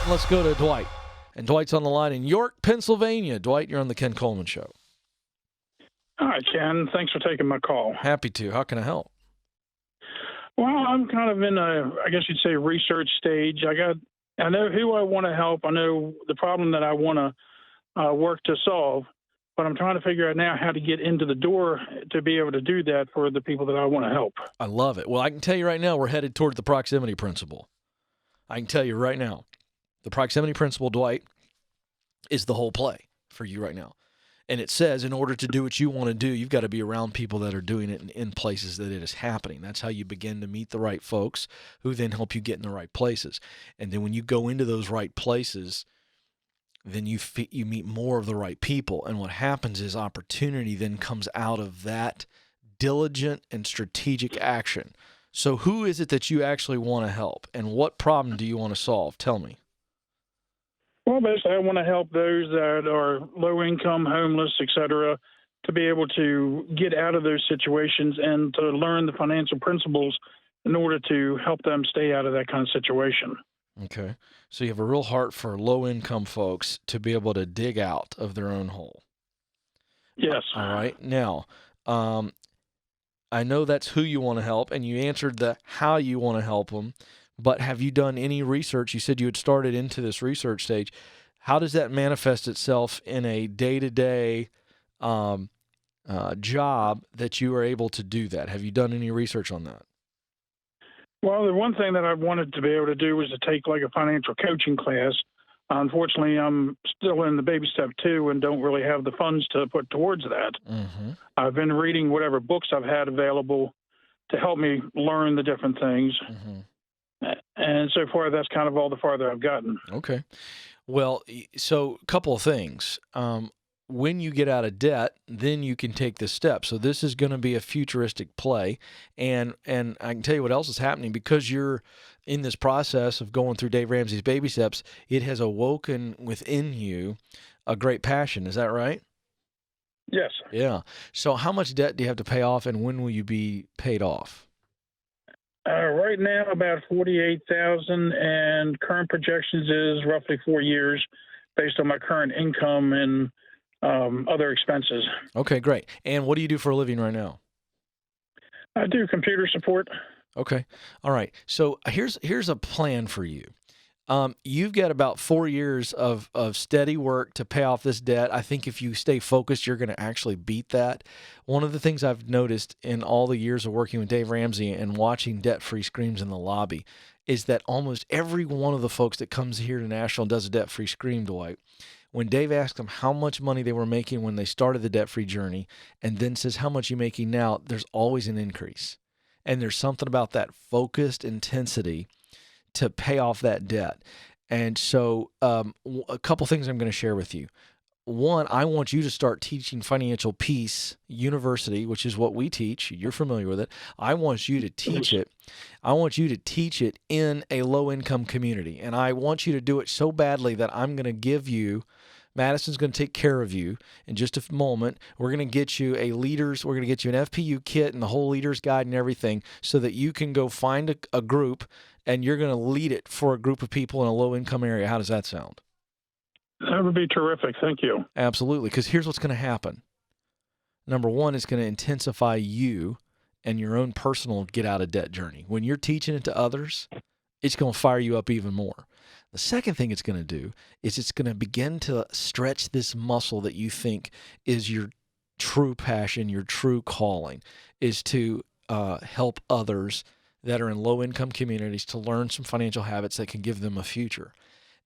Let's go to Dwight. And Dwight's on the line in York, Pennsylvania. Dwight, you're on the Ken Coleman Show. Hi, Ken. Thanks for taking my call. Happy to. How can I help? Well, I'm kind of in I guess you'd say, research stage. I know who I want to help. I know the problem that I want to work to solve, but I'm trying to figure out now how to get into the door to be able to do that for the people that I want to help. I love it. Well, I can tell you right now, we're headed toward the proximity principle. I can tell you right now, the proximity principle, Dwight, is the whole play for you right now. And it says in order to do what you want to do, you've got to be around people that are doing it in places that it is happening. That's how you begin to meet the right folks who then help you get in the right places. And then when you go into those right places, then you meet more of the right people. And what happens is opportunity then comes out of that diligent and strategic action. So who is it that you actually want to help? And what problem do you want to solve? Tell me. Well, basically, I want to help those that are low income, homeless, et cetera, to be able to get out of those situations and to learn the financial principles in order to help them stay out of that kind of situation. Okay. So you have a real heart for low income folks to be able to dig out of their own hole. Yes. All right. Now, I know that's who you want to help, and you answered the how you want to help them. But have you done any research? You said you had started into this research stage. How does that manifest itself in a day-to-day job that you are able to do that? Have you done any research on that? Well, the one thing that I wanted to be able to do was to take like a financial coaching class. Unfortunately, I'm still in the baby step 2 and don't really have the funds to put towards that. Mm-hmm. I've been reading whatever books I've had available to help me learn the different things. Mm-hmm. And so far, that's kind of all the farther I've gotten. Okay. Well, so a couple of things. When you get out of debt, then you can take this step. So this is going to be a futuristic play. And I can tell you what else is happening. Because you're in this process of going through Dave Ramsey's baby steps, it has awoken within you a great passion. Is that right? Yes. Yeah. So how much debt do you have to pay off, and when will you be paid off? Right now, about $48,000, and current projections is roughly 4 years, based on my current income and other expenses. Okay, great. And what do you do for a living right now? I do computer support. Okay, all right. So here's a plan for you. You've got about 4 years of steady work to pay off this debt. I think if you stay focused, you're going to actually beat that. One of the things I've noticed in all the years of working with Dave Ramsey and watching debt-free screams in the lobby is that almost every one of the folks that comes here to Nashville and does a debt-free scream, Dwight, when Dave asked them how much money they were making when they started the debt-free journey and then says how much you're making now, there's always an increase. And there's something about that focused intensity to pay off that debt. And so a couple things I'm going to share with you. One, I want you to start teaching Financial Peace University, which is what we teach. You're familiar with it. I want you to teach it. I want you to teach it in a low-income community. And I want you to do it so badly that I'm going to give you, Madison's going to take care of you in just a moment. We're going to get you we're going to get you an FPU kit and the whole leader's guide and everything so that you can go find a group and you're going to lead it for a group of people in a low-income area. How does that sound? That would be terrific. Thank you. Absolutely, because here's what's going to happen. Number one, it's going to intensify you and your own personal get-out-of-debt journey. When you're teaching it to others, it's going to fire you up even more. The second thing it's going to do is it's going to begin to stretch this muscle that you think is your true passion, your true calling, is to help others that are in low-income communities to learn some financial habits that can give them a future.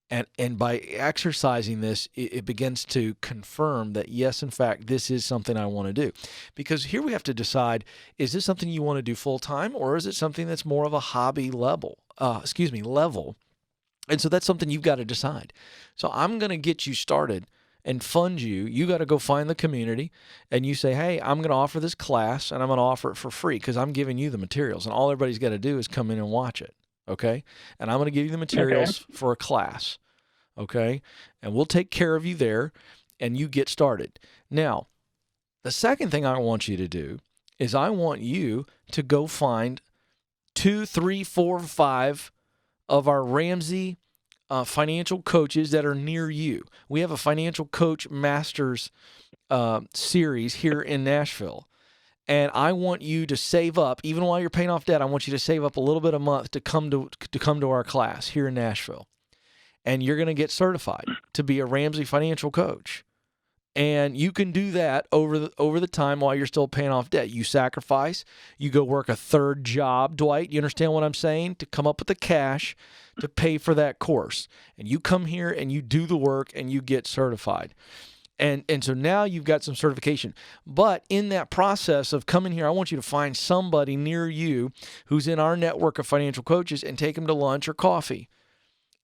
And by exercising this, it begins to confirm that, yes, in fact, this is something I want to do. Because here we have to decide, is this something you want to do full-time, or is it something that's more of a hobby level? And so that's something you've got to decide. So I'm going to get you started and fund you. You got to go find the community and you say, hey, I'm going to offer this class and I'm going to offer it for free because I'm giving you the materials. And all everybody's got to do is come in and watch it. Okay. And I'm going to give you the materials for a class. Okay. And we'll take care of you there and you get started. Now, the second thing I want you to do is I want you to go find 2, 3, 4, 5 of our Ramsey financial coaches that are near you. We have a financial coach masters series here in Nashville. And I want you to save up, even while you're paying off debt, I want you to save up a little bit a month to come to our class here in Nashville. And you're going to get certified to be a Ramsey financial coach. And you can do that over the time while you're still paying off debt. You sacrifice, you go work a third job, Dwight. You understand what I'm saying? To come up with the cash to pay for that course. And you come here and you do the work and you get certified. And so now you've got some certification. But in that process of coming here, I want you to find somebody near you who's in our network of financial coaches and take them to lunch or coffee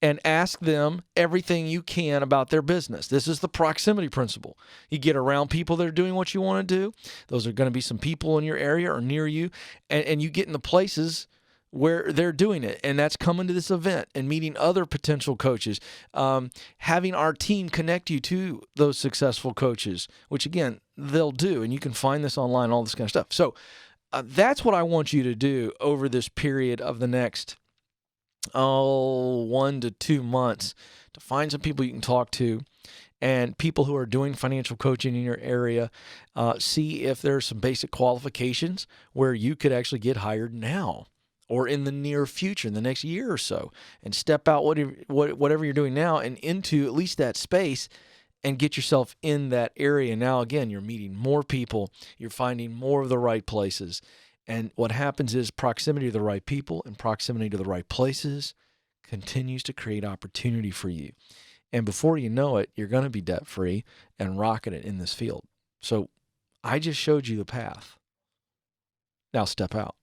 and ask them everything you can about their business. This is the proximity principle. You get around people that are doing what you want to do. Those are going to be some people in your area or near you. And you get in the places where they're doing it, and that's coming to this event and meeting other potential coaches, having our team connect you to those successful coaches, which again, they'll do, and you can find this online, all this kind of stuff. So that's what I want you to do over this period of the next 1 to 2 months, to find some people you can talk to and people who are doing financial coaching in your area. See if there's some basic qualifications where you could actually get hired now or in the near future, in the next year or so, and step out whatever you're doing now and into at least that space and get yourself in that area. Now, again, you're meeting more people, you're finding more of the right places. And what happens is proximity to the right people and proximity to the right places continues to create opportunity for you. And before you know it, you're going to be debt-free and rocking it in this field. So I just showed you the path. Now step out.